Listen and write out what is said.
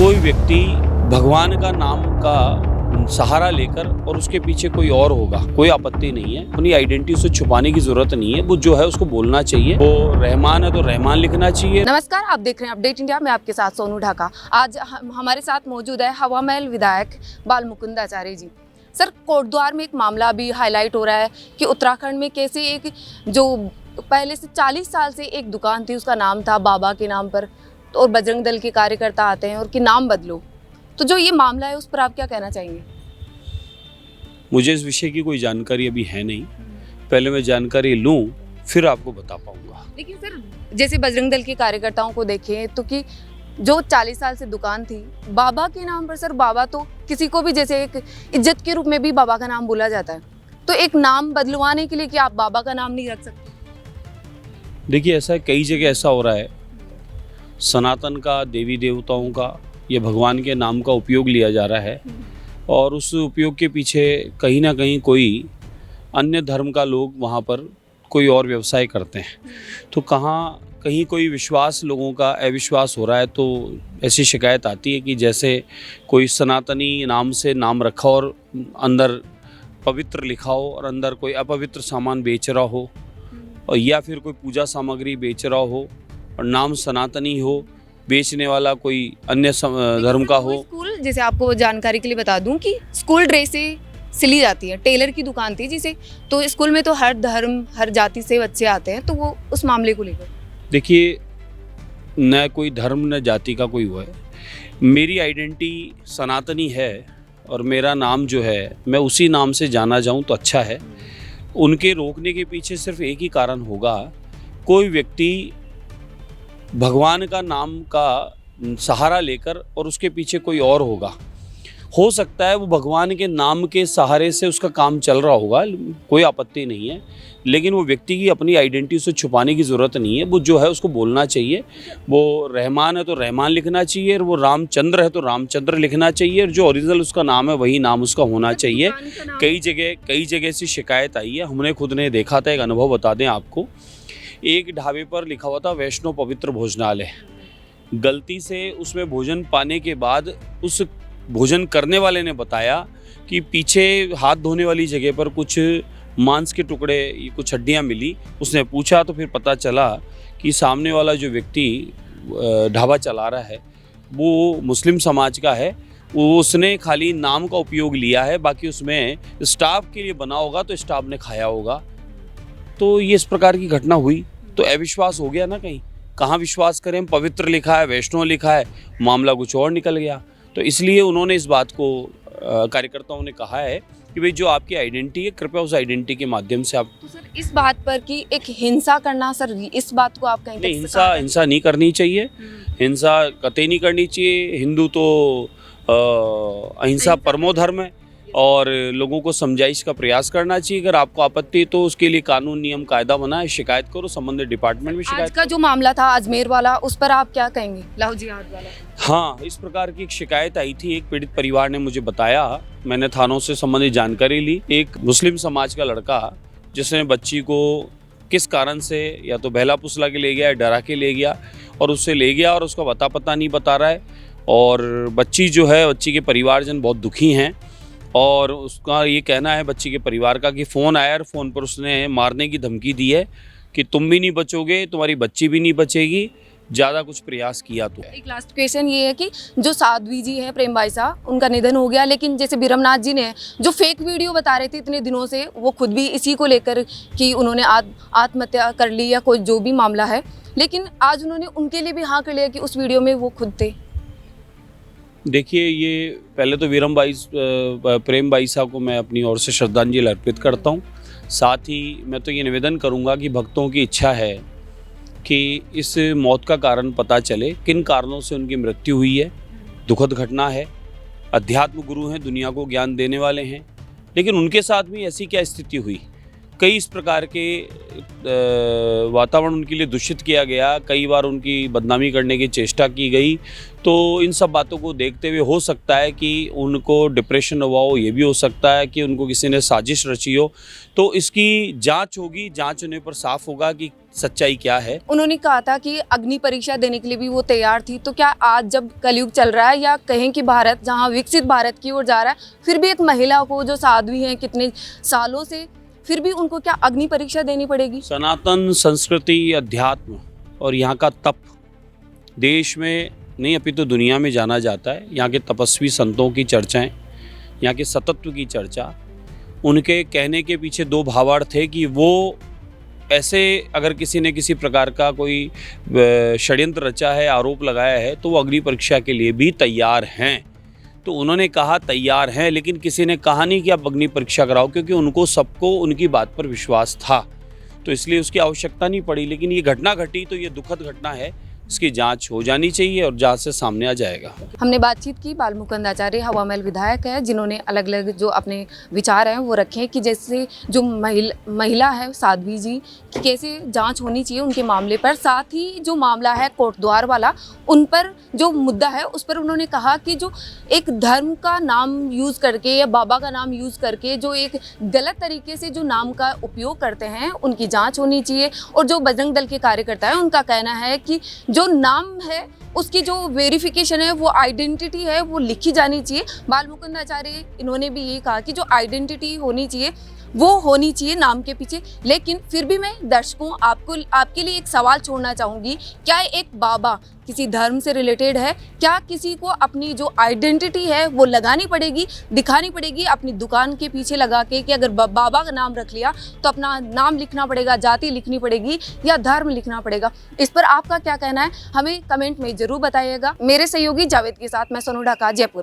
कोई व्यक्ति भगवान का नाम का सहारा लेकर और उसके पीछे कोई और होगा, कोई आपत्ति नहीं है। अपनी आइडेंटिटी उसे छुपाने की जरूरत नहीं है। वो जो है उसको बोलना चाहिए। वो रहमान है तो रहमान लिखना चाहिए। नमस्कार, आप देख रहे हैं अपडेट इंडिया। मैं आपके साथ सोनू ढाका। आज हमारे साथ मौजूद है हवा महल विधायक बाल मुकुंदाचार्य जी। सर, कोटद्वार में एक मामला अभी हाईलाइट हो रहा है कि उत्तराखंड में कैसे एक जो पहले से 40 साल से एक दुकान थी, उसका नाम था बाबा के नाम पर, तो और बजरंग दल के कार्यकर्ता आते हैं और कि नाम बदलो। तो जो ये मामला है उस पर आप क्या कहना चाहेंगे? मुझे इस विषय की कोई जानकारी अभी है नहीं। पहले मैं जानकारी लूं फिर आपको बता पाऊंगा। लेकिन सर, जैसे बजरंग दल के कार्यकर्ताओं को देखें तो कि जो 40 साल से दुकान थी बाबा के नाम पर, सर बाबा तो किसी को भी जैसे एक इज्जत के रूप में भी बाबा का नाम बोला जाता है, तो एक नाम बदलवाने के लिए कि आप बाबा का नाम नहीं रख सकते? देखिए, ऐसा कई जगह ऐसा हो रहा है। सनातन का, देवी देवताओं का या भगवान के नाम का उपयोग लिया जा रहा है और उस उपयोग के पीछे कहीं ना कहीं कोई अन्य धर्म का लोग वहाँ पर कोई और व्यवसाय करते हैं। तो कहीं कोई विश्वास लोगों का अविश्वास हो रहा है। तो ऐसी शिकायत आती है कि जैसे कोई सनातनी नाम से नाम रखा और अंदर पवित्र लिखा हो और अंदर कोई अपवित्र सामान बेच रहा हो, और या फिर कोई पूजा सामग्री बेच रहा हो और नाम सनातनी हो, बेचने वाला कोई अन्य धर्म का हो। स्कूल, जैसे आपको जानकारी के लिए बता दूं कि स्कूल ड्रेसें सिली जाती है। टेलर की दुकान थी जिसे, तो स्कूल में तो हर धर्म हर जाति से बच्चे आते हैं, तो वो उस मामले को लेकर देखिए, न कोई धर्म न जाति का कोई हुआ है। मेरी आइडेंटिटी सनातनी है और मेरा नाम जो है मैं उसी नाम से जाना जाऊं तो अच्छा है। उनके रोकने के पीछे सिर्फ एक ही कारण होगा, कोई व्यक्ति भगवान का नाम का सहारा लेकर और उसके पीछे कोई और होगा। हो सकता है वो भगवान के नाम के सहारे से उसका काम चल रहा होगा, कोई आपत्ति नहीं है, लेकिन वो व्यक्ति की अपनी आइडेंटिटी से छुपाने की ज़रूरत नहीं है। वो जो है उसको बोलना चाहिए। वो रहमान है तो रहमान लिखना चाहिए, और वो रामचंद्र है तो रामचंद्र लिखना चाहिए, और जो ओरिजिनल उसका नाम है वही नाम उसका होना चाहिए। कई जगह से शिकायत आई है, हमने खुद ने देखा था। एक अनुभव बता दें आपको। एक ढाबे पर लिखा हुआ था वैष्णो पवित्र भोजनालय। गलती से उसमें भोजन पाने के बाद उस भोजन करने वाले ने बताया कि पीछे हाथ धोने वाली जगह पर कुछ मांस के टुकड़े, कुछ हड्डियां मिली। उसने पूछा तो फिर पता चला कि सामने वाला जो व्यक्ति ढाबा चला रहा है वो मुस्लिम समाज का है। उसने खाली नाम का उपयोग लिया है, बाकी उसमें स्टाफ के लिए बना होगा तो स्टाफ ने खाया होगा। तो ये इस प्रकार की घटना हुई तो अविश्वास हो गया ना। कहाँ विश्वास करें? पवित्र लिखा है, वैष्णो लिखा है, मामला कुछ और निकल गया। तो इसलिए उन्होंने इस बात को कार्यकर्ताओं ने कहा है कि भाई जो आपकी आइडेंटिटी है, कृपया उस आइडेंटिटी के माध्यम से आप। तो सर, इस बात पर कि एक हिंसा करना, सर इस बात को आप कहीं नहीं, हिंसा नहीं करनी चाहिए। हिंसा कतई नहीं करनी चाहिए। हिंदू तो अहिंसा परमो धर्म है और लोगों को समझाइश का प्रयास करना चाहिए। अगर आपको आपत्ति है तो उसके लिए कानून नियम कायदा बना है, शिकायत करो, संबंधित डिपार्टमेंट में शिकायत। आज का जो मामला था अजमेर वाला, उस पर आप क्या कहेंगे? लव जिहाद वाला। हाँ, इस प्रकार की एक शिकायत आई थी। एक पीड़ित परिवार ने मुझे बताया, मैंने थानों से संबंधित जानकारी ली। एक मुस्लिम समाज का लड़का जिसने बच्ची को किस कारण से या तो बहला फुसला के ले गया या डरा के ले गया, और उससे ले गया और उसका पता नहीं बता रहा है। और बच्ची जो है, बच्ची के परिवारजन बहुत दुखी हैं और उसका ये कहना है बच्ची के परिवार का कि फ़ोन आया और फ़ोन पर उसने मारने की धमकी दी है कि तुम भी नहीं बचोगे, तुम्हारी बच्ची भी नहीं बचेगी, ज़्यादा कुछ प्रयास किया तो। एक लास्ट क्वेश्चन ये है कि जो साध्वी जी हैं, प्रेम भाई साहब, उनका निधन हो गया, लेकिन जैसे बिरमनाथ जी ने जो फेक वीडियो बता रहे थे इतने दिनों से, वो खुद भी इसी को लेकर कि उन्होंने आत्महत्या कर ली या कोई जो भी मामला है, लेकिन आज उन्होंने उनके लिए भी हाँ कर लिया कि उस वीडियो में वो खुद थे। देखिए, ये पहले तो प्रेम भाई साहब को मैं अपनी ओर से श्रद्धांजलि अर्पित करता हूँ। साथ ही मैं तो ये निवेदन करूँगा कि भक्तों की इच्छा है कि इस मौत का कारण पता चले, किन कारणों से उनकी मृत्यु हुई है। दुखद घटना है। अध्यात्म गुरु हैं, दुनिया को ज्ञान देने वाले हैं, लेकिन उनके साथ भी ऐसी क्या स्थिति हुई? कई इस प्रकार के वातावरण उनके लिए दूषित किया गया, कई बार उनकी बदनामी करने की चेष्टा की गई। तो इन सब बातों को देखते हुए हो सकता है कि उनको डिप्रेशन हुआ हो, ये भी हो सकता है कि उनको किसी ने साजिश रची हो। तो इसकी जांच होगी, जांच होने पर साफ होगा कि सच्चाई क्या है। उन्होंने कहा था कि अग्नि परीक्षा देने के लिए भी वो तैयार थी, तो क्या आज जब कलयुग चल रहा है या कहें कि भारत जहाँ विकसित भारत की ओर जा रहा है, फिर भी एक महिला को जो साध्वी हैं कितने सालों से, फिर भी उनको क्या अग्नि परीक्षा देनी पड़ेगी? सनातन संस्कृति, अध्यात्म और यहाँ का तप देश में नहीं अपितु दुनिया में जाना जाता है। यहाँ के तपस्वी संतों की चर्चाएं, यहाँ के सतत्व की चर्चा, उनके कहने के पीछे दो भावार्थ थे कि वो ऐसे अगर किसी ने किसी प्रकार का कोई षड्यंत्र रचा है, आरोप लगाया है, तो वो अग्नि परीक्षा के लिए भी तैयार हैं। तो उन्होंने कहा तैयार हैं, लेकिन किसी ने कहा नहीं कि आप अग्नि परीक्षा कराओ, क्योंकि उनको सबको उनकी बात पर विश्वास था, तो इसलिए उसकी आवश्यकता नहीं पड़ी। लेकिन ये घटना घटी तो ये दुखद घटना है, इसकी जांच हो जानी चाहिए और जांच से सामने आ जाएगा। हमने बातचीत की, बालमुकुंद आचार्य हवा महल विधायक है, जिन्होंने अलग अलग जो अपने विचार हैं वो रखे कि जैसे जो महिला है साध्वी जी की कैसे जांच होनी चाहिए उनके मामले पर, साथ ही जो मामला है कोटद्वार वाला, उन पर जो मुद्दा है उस पर उन्होंने कहा कि जो एक धर्म का नाम यूज़ करके या बाबा का नाम यूज़ करके जो एक गलत तरीके से जो नाम का उपयोग करते हैं उनकी जाँच होनी चाहिए। और जो बजरंग दल के कार्यकर्ता हैं उनका कहना है कि जो नाम है उसकी जो वेरिफिकेशन है, वो आइडेंटिटी है, वो लिखी जानी चाहिए। बालमुकुंद आचार्य इन्होंने भी यही कहा कि जो आइडेंटिटी होनी चाहिए वो होनी चाहिए नाम के पीछे। लेकिन फिर भी मैं दर्शकों आपके लिए एक सवाल छोड़ना चाहूँगी, क्या एक बाबा किसी धर्म से रिलेटेड है? क्या किसी को अपनी जो आइडेंटिटी है वो लगानी पड़ेगी, दिखानी पड़ेगी अपनी दुकान के पीछे लगा के कि अगर बाबा का नाम रख लिया तो अपना नाम लिखना पड़ेगा, जाति लिखनी पड़ेगी या धर्म लिखना पड़ेगा? इस पर आपका क्या कहना है, हमें कमेंट में ज़रूर बताइएगा। मेरे सहयोगी जावेद के साथ मैं सोनू ढाका, जयपुर।